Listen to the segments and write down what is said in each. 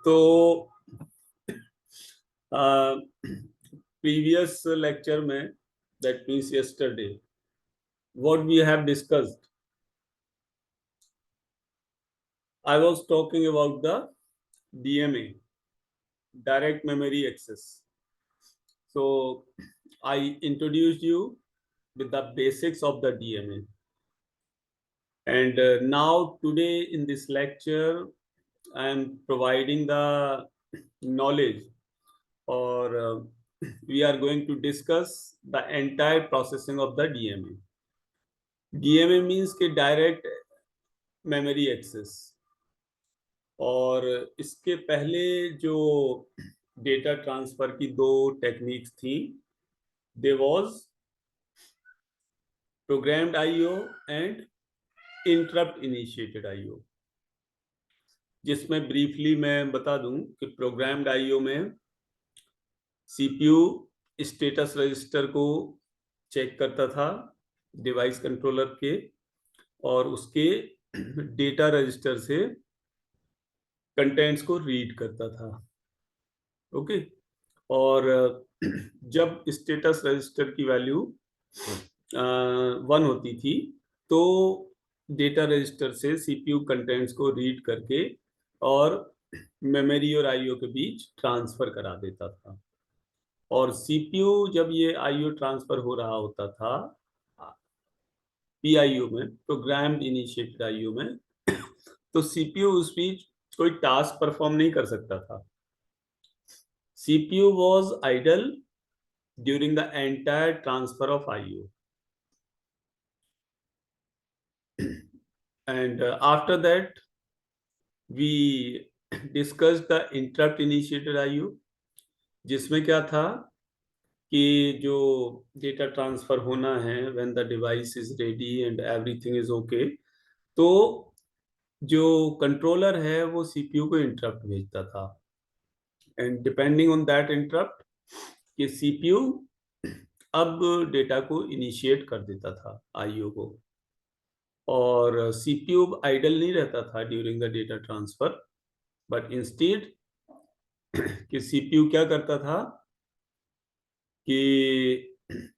तो previous lecture में, that means yesterday, what we have discussed, I was talking about the DMA, direct memory access. So I introduced you with the basics of the DMA, and now today in this lecture I am providing the knowledge, or we are going to discuss the entire processing of the DMA. DMA means कि direct memory access, और इसके पहले जो data transfer की दो techniques थी, they was programmed IO and interrupt initiated IO, जिसमें briefly मैं बता दूं कि प्रोग्राम्ड आईओ में सीपीयू स्टेटस रजिस्टर को चेक करता था डिवाइस कंट्रोलर के, और उसके डेटा रजिस्टर से कंटेंट्स को रीड करता था। ओके, और जब स्टेटस रजिस्टर की वैल्यू 1 होती थी तो डेटा रजिस्टर से सीपीयू कंटेंट्स को रीड करके और मेमोरी और आईओ के बीच ट्रांसफर करा देता था। और सीपीयू जब ये आईओ ट्रांसफर हो रहा होता था पीआईओ में, प्रोग्राम्ड इनिशिएटेड आईओ में, तो सीपीयू उस बीच कोई टास्क परफॉर्म नहीं कर सकता था। CPU was idle during the entire transfer of IO. And after that, we discussed the interrupt initiated IO, जिसमें क्या था कि जो डेटा ट्रांसफर होना है when the device is ready and everything is okay, तो जो कंट्रोलर है वो सीपीयू को इंटरप्ट भेजता था, and depending on that interrupt कि सीपीयू अब डेटा को इनिशिएट कर देता था आईओ को, और सीपीयू आइडल नहीं रहता था during the data transfer, but instead कि सीपीयू क्या करता था कि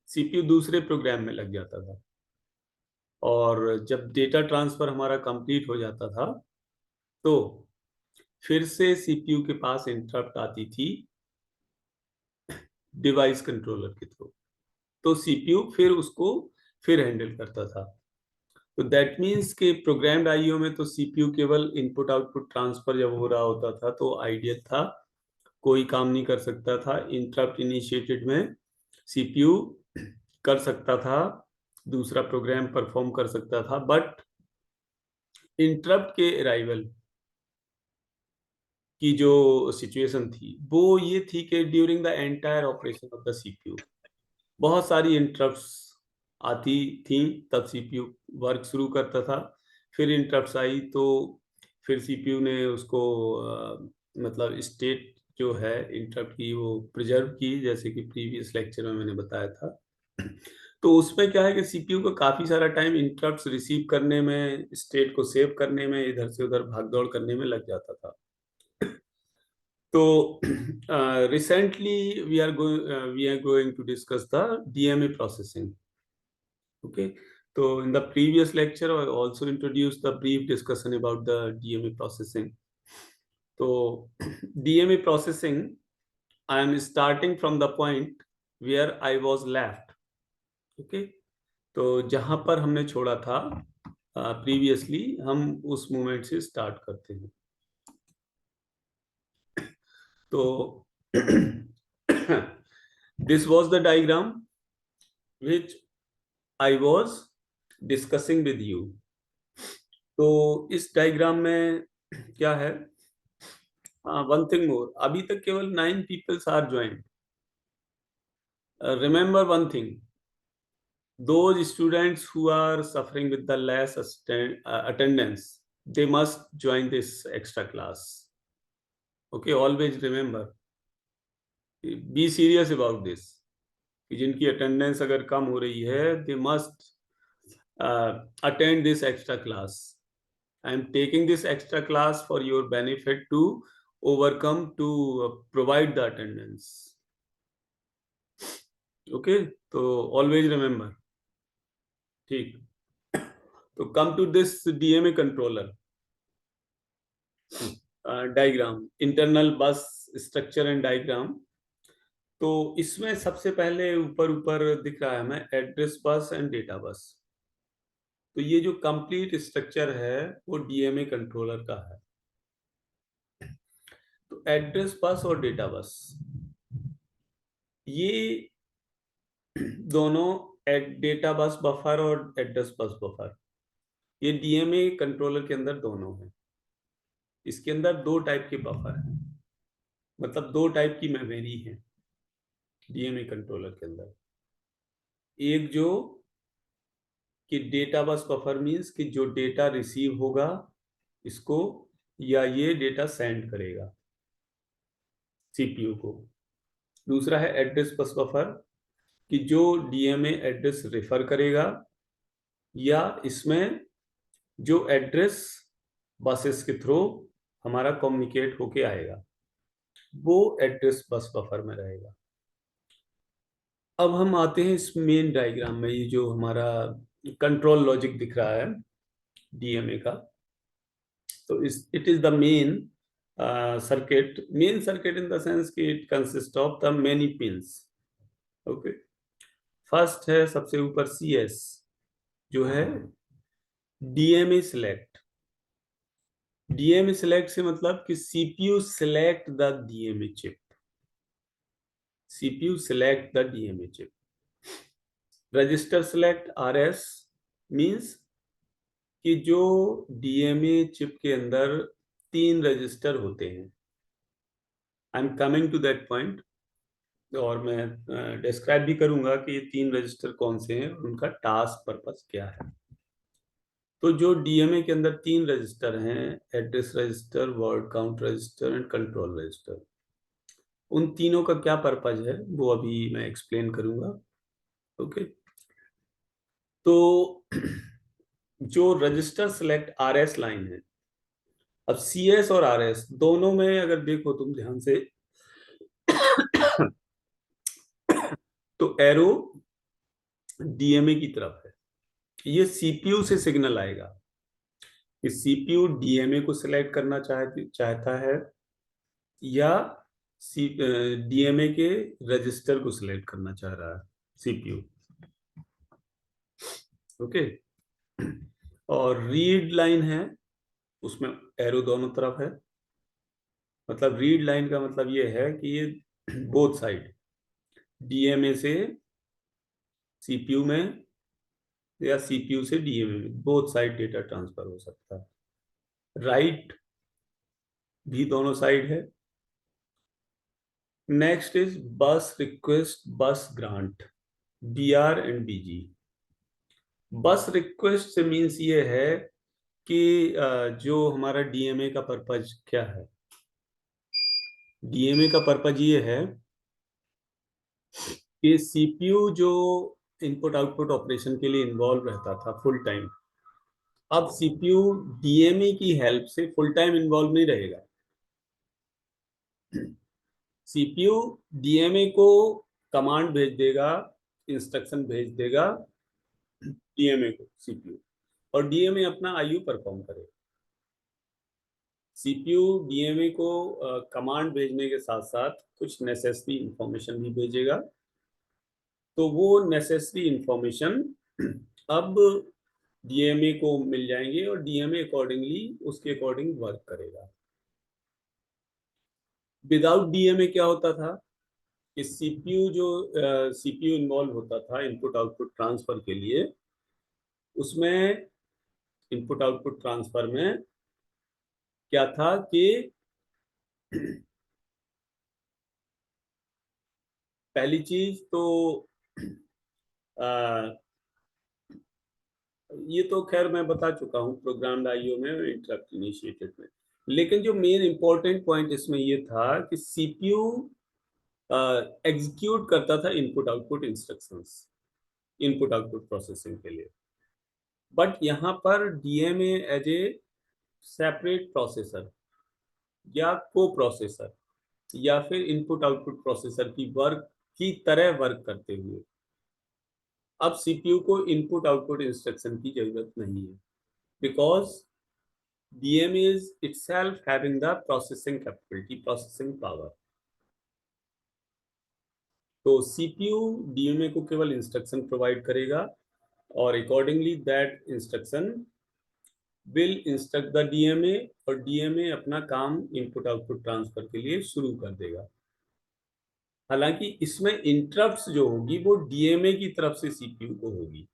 सीपीयू दूसरे प्रोग्राम में लग जाता था, और जब डेटा ट्रांसफर हमारा कंप्लीट हो जाता था तो फिर से सीपीयू के पास इंटरप्ट आती थी डिवाइस कंट्रोलर के थ्रू, तो सीपीयू फिर उसको फिर हैंडल करता था। तो दैट मीन्स के प्रोग्राम्ड आईओ में तो सीपीयू केवल इनपुट आउटपुट ट्रांसफर जब हो रहा होता था तो आइडियल था, कोई काम नहीं कर सकता था। इंटरप्ट इनिशिएटेड में सीपीयू कर सकता था, दूसरा प्रोग्राम परफॉर्म कर सकता था, बट इंटरप्ट के अराइवल की जो सिचुएशन थी वो ये थी कि during the entire operation of the CPU बहुत सारी इंटरप्ट्स आती थी, तब सीपीयू वर्क शुरू करता था। फिर इंटरप्ट्स आई तो फिर सीपीयू ने उसको मतलब स्टेट जो है इंटरप्ट की वो प्रिजर्व की, जैसे कि प्रीवियस लेक्चर में मैंने बताया था। तो उसमें क्या है कि सीपीयू को काफी सारा टाइम इंटरप्ट्स रिसीव करने में, स्टेट को सेव करने में, इधर से उधर भागदौड़ करने में लग जाता था। तो recently we are going to discuss the DMA processing. Okay, so in the previous lecture I also introduced the brief discussion about the DMA processing. So DMA processing, I am starting from the point where I was left. Okay, तो जहां पर हमने छोड़ा था previously, हम उस moment से start करते हैं। तो this was the diagram which I was discussing with you. तो इस डायग्राम में क्या है, वन थिंग मोर, अभी तक केवल 9 peoples are joined. Remember one thing, those students who are suffering with the less attendance, they must join this extra class. Okay, always remember, be serious about this, कि जिनकी attendance अगर कम हो रही है, they must attend this extra class. I am taking this extra class for your benefit to overcome, to provide the attendance. Okay, so always remember. ठीक. So come to this DMA controller diagram, internal bus structure and diagram. तो इसमें सबसे पहले ऊपर ऊपर दिख रहा है हमें address bus and data bus. तो ये जो कंप्लीट स्ट्रक्चर है वो डीएमए कंट्रोलर का है. तो एड्रेस बस और डेटा बस ये दोनों, डेटा बस बफर और एड्रेस बस बफर, ये डीएमए कंट्रोलर के अंदर दोनों है. इसके अंदर दो टाइप के बफर हैं, मतलब दो टाइप की मेमोरी है डीएमए कंट्रोलर के अंदर. एक जो कि डेटा बस बफर मीन्स कि जो डेटा रिसीव होगा इसको, या ये डेटा सेंड करेगा सीपीयू को. दूसरा है एड्रेस बस बफर, कि जो डीएमए एड्रेस रेफर करेगा या इसमें जो एड्रेस बसेस के थ्रू हमारा कम्युनिकेट होके आएगा वो एड्रेस बस बफर में रहेगा. अब हम आते हैं इस मेन डायग्राम में. ये जो हमारा कंट्रोल लॉजिक दिख रहा है डीएमए का, तो it is the main circuit. Main circuit in the sense कि it consists of the many pins. Okay. First है सबसे ऊपर CS जो है DMA select. DMA select से मतलब कि CPU select the DMA chip. CPU select the DMA chip. Register select RS means कि जो DMA चिप के अंदर 3 रजिस्टर होते हैं. I am coming to that point, और मैं डिस्क्राइब भी करूंगा कि ये 3 रजिस्टर कौन से हैं और उनका टास्क पर्पस क्या है. तो जो डीएमए के अंदर 3 रजिस्टर हैं, address register, word count register and control register, उन तीनों का क्या पर्पज है वो अभी मैं एक्सप्लेन करूंगा. ओके. तो जो रजिस्टर सिलेक्ट आरएस लाइन है, अब सीएस और आरएस दोनों में अगर देखो तुम ध्यान से तो एरो डीएमए की तरफ है. ये सीपीयू से सिग्नल आएगा कि सीपीयू डीएमए को सिलेक्ट करना चाहता है या डीएमए के रजिस्टर को सिलेक्ट करना चाह रहा है सीपीयू. ओके. और रीड लाइन है, उसमें एरो दोनों तरफ है. मतलब रीड लाइन का मतलब ये है कि ये बोथ साइड डीएमए से सीपीयू में या सीपीयू से डीएमए में, बोथ साइड डेटा ट्रांसफर हो सकता है. राइट भी दोनों साइड है. नेक्स्ट इज बस रिक्वेस्ट, बस ग्रांट, बीआर एंड बीजी. बस रिक्वेस्ट से मीन्स ये है कि जो हमारा डीएमए का पर्पज क्या है. डीएमए का पर्पज ये है कि सीपीयू जो इनपुट आउटपुट ऑपरेशन के लिए इन्वॉल्व रहता था फुल टाइम, अब सीपीयू डीएमए की हेल्प से फुल टाइम इन्वॉल्व नहीं रहेगा. सीपीयू डीएमए को कमांड भेज देगा, इंस्ट्रक्शन भेज देगा डीएमए को सीपीयू, और डीएमए अपना आईयू परफॉर्म करेगा. सीपीयू डीएमए को कमांड भेजने के साथ साथ कुछ नेसेसरी इंफॉर्मेशन भी भेजेगा. तो वो नेसेसरी इंफॉर्मेशन अब डीएमए को मिल जाएंगे और डीएमए अकॉर्डिंगली उसके अकॉर्डिंग वर्क करेगा. विदाउट डीएमए क्या होता था कि सीपीयू जो सीपीयू इन्वॉल्व होता था इनपुट आउटपुट ट्रांसफर के लिए, उसमें इनपुट आउटपुट ट्रांसफर में क्या था कि पहली चीज तो ये तो खैर मैं बता चुका हूँ प्रोग्राम्ड आईओ में, इंटरप्ट इनिशिएटेड में. लेकिन जो मेन इंपॉर्टेंट पॉइंट इसमें ये था कि सीपीयू एग्जीक्यूट करता था input output instructions, input output processing के लिए. बट यहाँ पर DMA as a separate processor या को प्रोसेसर या फिर इनपुट आउटपुट प्रोसेसर की वर्क की तरह वर्क करते हुए अब सीपीयू को इनपुट आउटपुट इंस्ट्रक्शन की जरूरत नहीं है, because DMA is itself having the processing capability, processing power. तो सीपीयू डीएमए को केवल इंस्ट्रक्शन प्रोवाइड करेगा और accordingly that instruction will instruct the DMA और डीएमए अपना काम इनपुट आउटपुट ट्रांसफर के लिए शुरू कर देगा। हालांकि इसमें इंटरप्ट्स जो होगी वो डीएमए की तरफ से सीपीयू को होगी।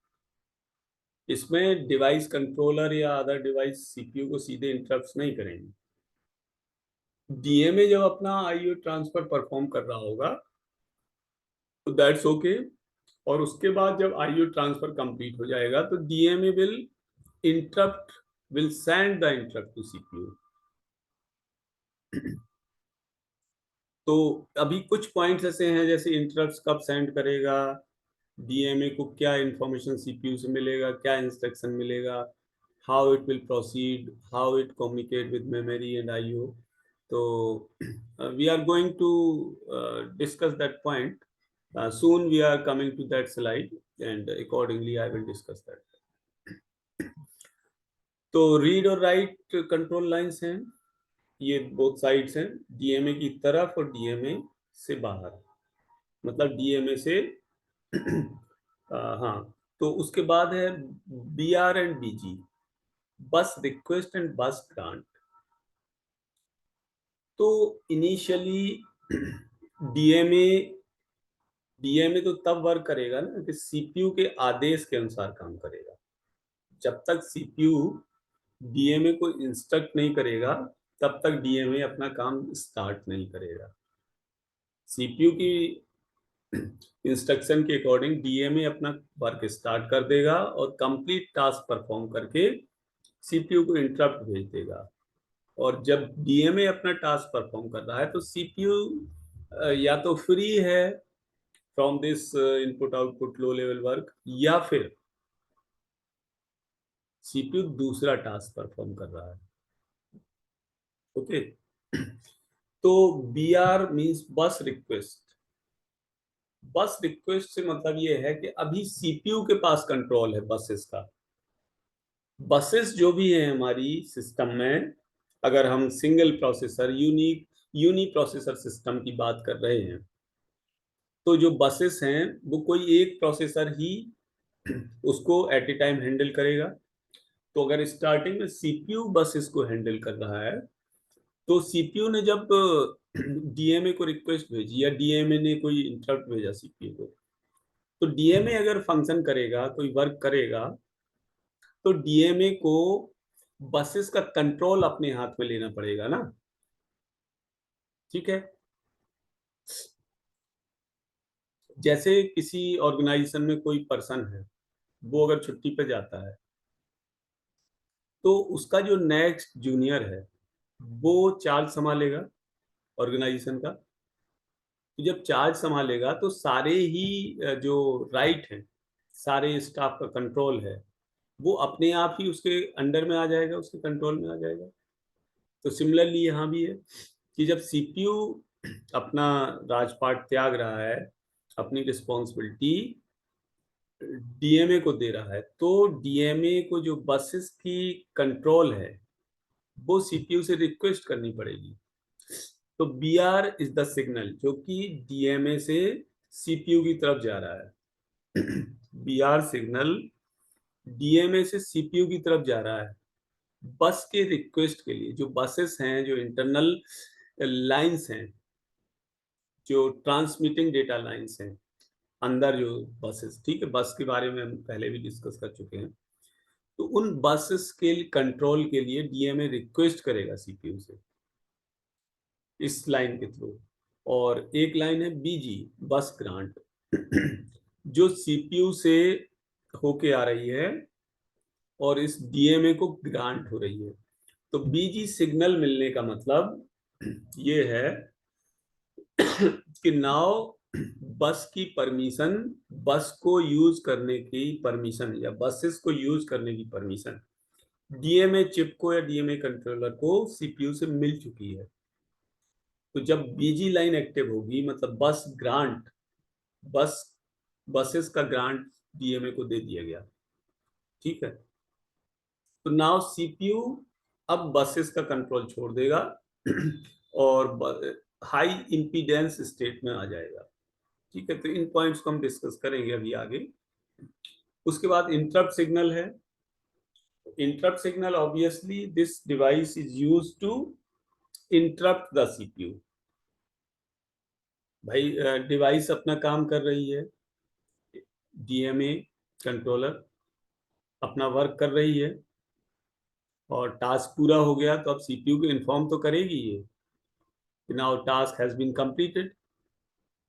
इसमें डिवाइस कंट्रोलर या अदर डिवाइस सीपीयू को सीधे इंटरप्ट्स नहीं करेंगे। डीएमए जब अपना आईओ ट्रांसफर परफॉर्म कर रहा होगा तो दैट्स ओके, और उसके बाद जब आईओ ट्रांसफर कंप्लीट हो जाएगा तो DMA will send the interrupt to CPU. तो अभी कुछ पॉइंट्स ऐसे हैं जैसे इंटरप्ट्स कब सेंड करेगा, डीएमए को क्या इंफॉर्मेशन सीपीयू से मिलेगा, क्या इंस्ट्रक्शन मिलेगा, how it will proceed, how it communicate with memory and IO. तो we are going to discuss that point soon. We are coming to that slide and accordingly I will discuss that. तो read और right contour lines हैं, ये both sides हैं, DMA की तरफ और DMA से बाहर, मतलब डीएमए से हाँ। तो उसके बाद है बीआर एंड बीजी, बस रिक्वेस्ट एंड बस ग्रांट। तो इनिशियली डीएमए डीएमए तो तब वर्क करेगा ना कि सीपीयू के आदेश के अनुसार काम करेगा। जब तक सीपीयू डीएमए को इंस्ट्रक्ट नहीं करेगा तब तक डीएमए अपना काम स्टार्ट नहीं करेगा। सीपीयू की इंस्ट्रक्शन के अकॉर्डिंग डीएमए अपना वर्क स्टार्ट कर देगा और कंप्लीट टास्क परफॉर्म करके सीपीयू को इंटरप्ट भेज देगा। और जब डीएमए अपना टास्क परफॉर्म कर रहा है तो सीपीयू या तो फ्री है from this input output low level work, या फिर सीपीयू दूसरा टास्क परफॉर्म कर रहा है। ओके तो BR means bus request. Bus request से मतलब ये है कि अभी सीपीयू के पास कंट्रोल है बसेस का। बसेस जो भी है हमारी सिस्टम में, अगर हम single processor uniprocessor system की बात कर रहे हैं तो जो बसेस हैं वो कोई एक प्रोसेसर ही उसको एट ए टाइम हैंडल करेगा। तो अगर स्टार्टिंग में सीपीयू बसेस को हैंडल कर रहा है तो सीपीयू ने जब डीएमए को रिक्वेस्ट भेजी या डीएमए ने कोई इंटरप्ट भेजा सीपीयू को, तो डीएमए अगर फंक्शन करेगा, कोई वर्क करेगा, तो डीएमए को बसेस का कंट्रोल अपने हाथ में लेना पड़ेगा ना। ठीक है, जैसे किसी ऑर्गेनाइजेशन में कोई पर्सन है, वो अगर छुट्टी पे जाता है तो उसका जो नेक्स्ट जूनियर है वो चार्ज संभालेगा ऑर्गेनाइजेशन का। तो जब चार्ज संभालेगा तो सारे ही जो राइट है, सारे स्टाफ का कंट्रोल है, वो अपने आप ही उसके अंडर में आ जाएगा, उसके कंट्रोल में आ जाएगा। तो सिमिलरली यहाँ भी है कि जब सीपीयू अपना राजपाट त्याग रहा है, अपनी रिस्पॉन्सिबिलिटी डीएमए को दे रहा है, तो डीएमए को जो बसेस की कंट्रोल है वो सीपीयू से रिक्वेस्ट करनी पड़ेगी। तो बीआर इज द सिग्नल जो कि डीएमए से सीपीयू की तरफ जा रहा है। बीआर सिग्नल डीएमए से सीपीयू की तरफ जा रहा है बस के रिक्वेस्ट के लिए। जो बसेस हैं, जो इंटरनल लाइंस हैं, जो ट्रांसमिटिंग डेटा लाइंस हैं अंदर जो बसेस, ठीक है, बस के बारे में हम पहले भी डिस्कस कर चुके हैं। तो उन बसेस के कंट्रोल के लिए डीएमए रिक्वेस्ट करेगा सीपीयू से इस लाइन के थ्रू। और एक लाइन है बीजी, बस ग्रांट, जो सीपीयू से होके आ रही है और इस डीएमए को ग्रांट हो रही है। तो बीजी सिग्नल मिलने का मतलब ये है कि नाउ बस की परमिशन, बस को यूज करने की परमिशन या बसेस को यूज करने की परमिशन डीएमए चिप को या डीएमए कंट्रोलर को सीपीयू से मिल चुकी है। तो जब बीजी लाइन एक्टिव होगी, मतलब बस बसेस का ग्रांट डीएमए को दे दिया गया, ठीक है। तो नाउ सीपीयू अब बसेस का कंट्रोल छोड़ देगा और हाई इंपीडेंस स्टेट में आ जाएगा, ठीक है। तो इन पॉइंट्स को हम डिस्कस करेंगे अभी आगे। उसके बाद इंटरप्ट सिग्नल है। Interrupt signal, obviously this device is used to interrupt the CPU. भाई डिवाइस अपना काम कर रही है, डीएमए कंट्रोलर अपना वर्क कर रही है और टास्क पूरा हो गया, तो अब सीपीयू को इन्फॉर्म तो करेगी ये कि now task has been completed.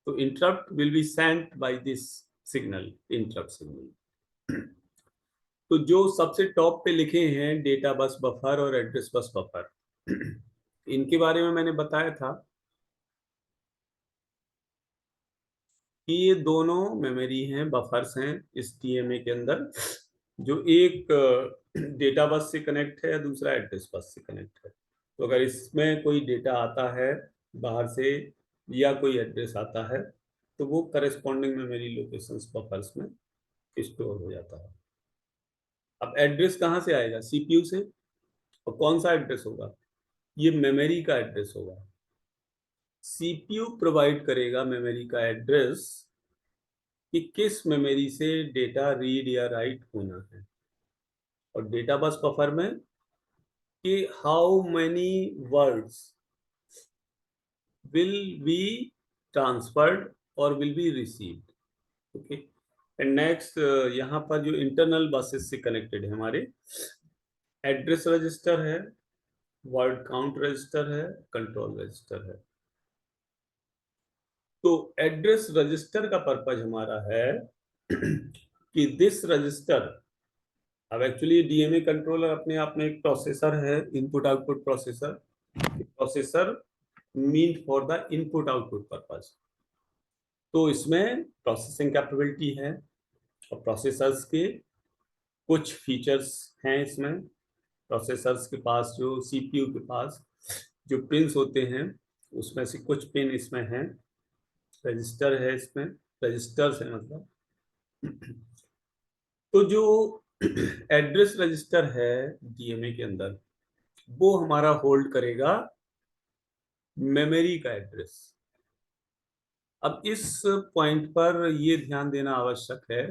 तो interrupt will be sent by this signal, interrupt signal. तो जो सबसे टॉप पे लिखे हैं डेटा बस बफर और एड्रेस बस बफर, इनके बारे में मैंने बताया था कि ये दोनों मेमोरी हैं, बफर्स हैं इस डीएमए के अंदर, जो एक डेटा बस से कनेक्ट है या दूसरा एड्रेस बस से कनेक्ट है। तो अगर इसमें कोई डेटा आता है बाहर से या कोई एड्रेस आता है, तो वो करस्पॉन्डिंग मेमोरी लोकेशंस बफर्स में स्टोर हो जाता है। अब एड्रेस कहाँ से आएगा? सीपीयू से। और कौन सा एड्रेस होगा? ये मेमोरी का एड्रेस होगा। सीपीयू प्रोवाइड करेगा मेमोरी का एड्रेस कि किस मेमोरी से डेटा रीड या राइट होना है, और डेटा बस बफर में कि how many words will be transferred और will be received. Okay. And next, यहाँ पर जो इंटरनल बसेस से कनेक्टेड है हमारे, एड्रेस रजिस्टर है, वर्ड काउंट रजिस्टर है, कंट्रोल रजिस्टर है। तो एड्रेस रजिस्टर का पर्पज हमारा है कि दिस रजिस्टर, अब एक्चुअली डीएमए कंट्रोलर अपने आप में एक प्रोसेसर है, input output processor. Processor mean for the input output purpose. तो इसमें प्रोसेसिंग कैपेबिलिटी है और प्रोसेसर्स के कुछ फीचर्स हैं इसमें। प्रोसेसर्स के पास, जो सीपीयू के पास जो पिन्स होते हैं, उसमें से कुछ पिन इसमें हैं। रजिस्टर है इसमें, रजिस्टर्स है मतलब। तो जो एड्रेस रजिस्टर है डीएमए के अंदर, वो हमारा होल्ड करेगा मेमोरी का एड्रेस। अब इस पॉइंट पर ये ध्यान देना आवश्यक है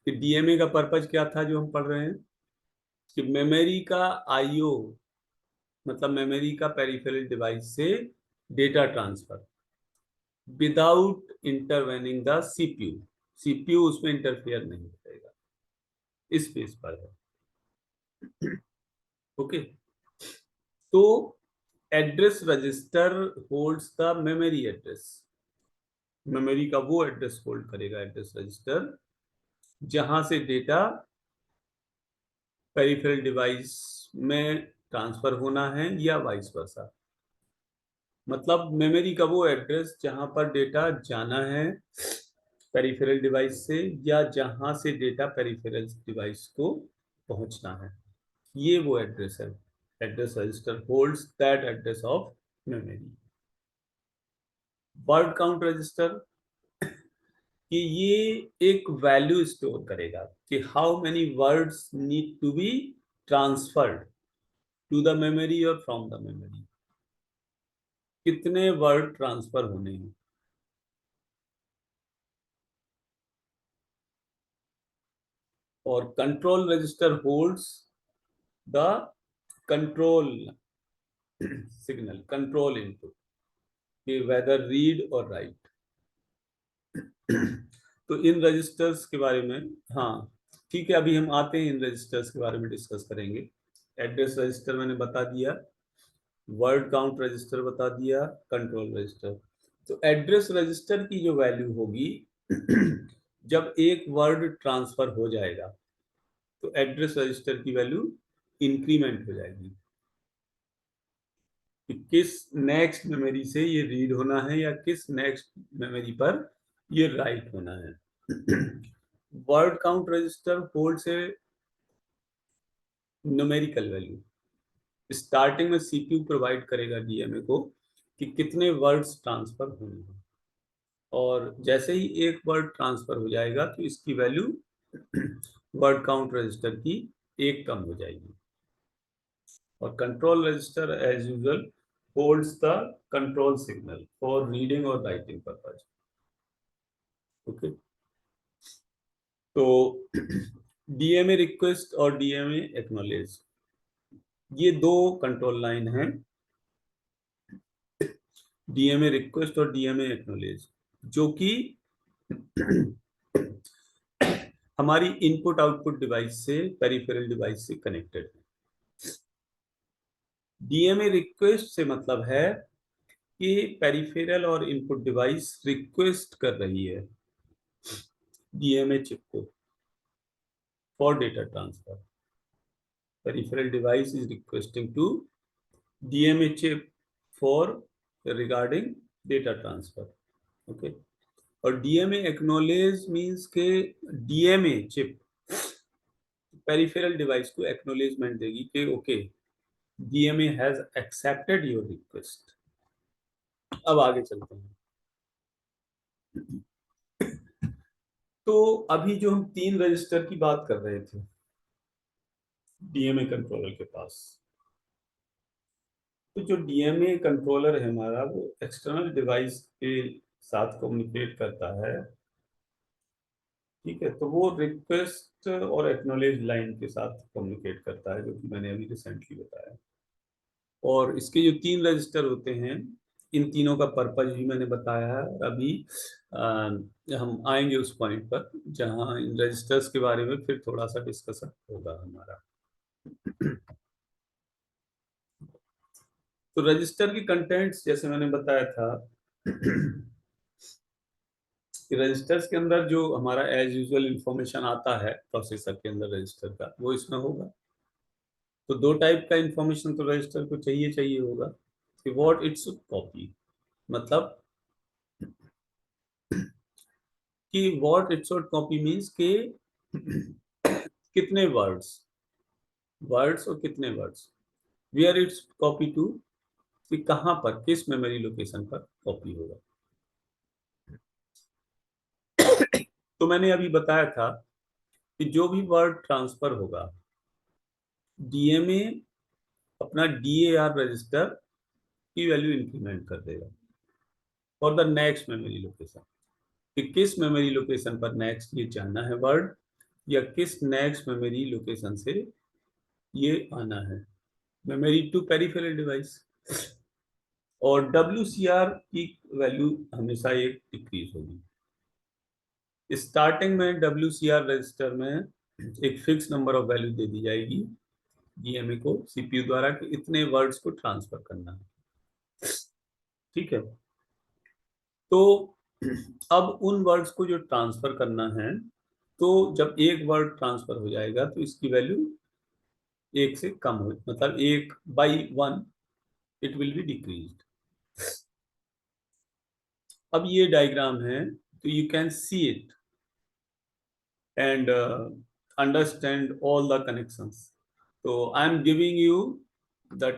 कि डीएमए का पर्पज क्या था जो हम पढ़ रहे हैं, कि मेमोरी का आईओ, मतलब मेमोरी का पेरिफेरल डिवाइस से data transfer without intervening the CPU. CPU उसमें इंटरफेयर नहीं करेगा, इस पेज पर है। ओके। तो address register holds the memory address. Memory का वो एड्रेस होल्ड करेगा एड्रेस रजिस्टर जहां से डेटा पेरिफेरल डिवाइस में ट्रांसफर होना है या वाइस वर्सा। मतलब मेमोरी का वो एड्रेस जहां पर डेटा जाना है पेरिफेरल डिवाइस से, या जहां से डेटा पेरिफेरल डिवाइस को पहुंचना है, ये वो एड्रेस है। Address register holds that address of memory. Word count register, कि ये एक वैल्यू स्टोर करेगा कि how many words need to be transferred to the memory और फ्रॉम द मेमोरी। कितने वर्ड ट्रांसफर होने हैं। और control register holds the control signal, control input, कि वेदर रीड और राइट। तो इन रजिस्टर्स के बारे में, हाँ ठीक है, अभी हम आते हैं इन रजिस्टर्स के बारे में डिस्कस करेंगे। एड्रेस रजिस्टर मैंने बता दिया, वर्ड काउंट रजिस्टर बता दिया, कंट्रोल रजिस्टर। तो एड्रेस रजिस्टर की जो वैल्यू होगी जब एक वर्ड ट्रांसफर हो जाएगा, तो एड्रेस रजिस्टर की वैल्यू इंक्रीमेंट हो जाएगी कि किस नेक्स्ट मेमोरी से ये रीड होना है या किस नेक्स्ट मेमोरी पर ये राइट होना है। वर्ड काउंट रजिस्टर होल्ड्स ए न्यूमेरिकल वैल्यू। स्टार्टिंग में सीपीयू प्रोवाइड करेगा डीएमए को कि कितने वर्ड्स ट्रांसफर होंगे, और जैसे ही एक वर्ड ट्रांसफर हो जाएगा तो इसकी वैल्यू वर्ड काउंट रजिस्टर की एक कम हो जाएगी। और control register as usual holds the control signal for reading और राइटिंग पर्पज। ओके, तो डीएमए रिक्वेस्ट और डीएमए एक्नॉलेज, ये दो कंट्रोल लाइन हैं, डीएमए रिक्वेस्ट और डीएमए एक्नॉलेज, जो कि हमारी इनपुट आउटपुट डिवाइस से, पेरिफेरल डिवाइस से कनेक्टेड है। डीएमए रिक्वेस्ट से मतलब है कि पेरिफेरल और इनपुट डिवाइस रिक्वेस्ट कर रही है डीएमए चिप को for data transfer. Peripheral device is requesting to DMA chip for regarding data transfer. Okay, और डीएमए एक्नॉलेज मींस के डीएमए चिप पेरिफेरल डिवाइस को एक्नॉलेजमेंट देगी कि okay, DMA has accepted your request. अब आगे चलते हैं। तो अभी जो हम 3 रजिस्टर की बात कर रहे थे डीएमए कंट्रोलर के पास, तो जो डीएमए कंट्रोलर है हमारा, वो एक्सटर्नल डिवाइस के साथ कम्युनिकेट करता है। ठीक है, तो वो रिक्वेस्ट और एक्नॉलेज लाइन के साथ कम्युनिकेट करता है, जो कि मैंने अभी रिसेंटली बताया। और इसके जो 3 रजिस्टर होते हैं, इन तीनों का पर्पज भी मैंने बताया है। और अभी हम आएंगे उस पॉइंट पर जहां इन रजिस्टर्स के बारे में फिर थोड़ा सा डिस्कशन होगा हमारा। तो रजिस्टर की कंटेंट्स जैसे मैंने बताया था कि रजिस्टर्स के अंदर जो हमारा एज यूजुअल इंफॉर्मेशन आता है प्रोसेसर के अंदर रजिस्टर का, वो इसमें होगा। तो दो टाइप का इंफॉर्मेशन तो रजिस्टर को चाहिए चाहिए होगा कि व्हाट इट्स कॉपी, मतलब कि व्हाट इट्स कॉपी मींस के कितने वर्ड्स और कितने words, where it's copy to, कि कहां पर, किस मेमोरी लोकेशन पर कॉपी होगा। तो मैंने अभी बताया था कि जो भी वर्ड ट्रांसफर होगा, डीएमए अपना डीएआर रजिस्टर की वैल्यू इंक्रीमेंट कर देगा for the next memory location, कि किस मेमोरी लोकेशन पर नेक्स्ट ये जाना है वर्ड, या किस नेक्स्ट मेमोरी लोकेशन से ये आना है, मेमोरी टू पेरिफेरल डिवाइस। और WCR की वैल्यू हमेशा एक डिक्रीज होगी। स्टार्टिंग में WCR रजिस्टर में एक फिक्स नंबर ऑफ वैल्यू दे दी जाएगी डीएमए को सीपीयू द्वारा कि इतने वर्ड्स को ट्रांसफर करना है। ठीक है, तो अब उन वर्ड्स को जो ट्रांसफर करना है, तो जब एक वर्ड ट्रांसफर हो जाएगा तो इसकी वैल्यू एक से कम हो, मतलब 1/1 इट विल बी डिक्रीज्ड। अब ये डायग्राम है, तो you can see it and understand all the connections. So I am giving you the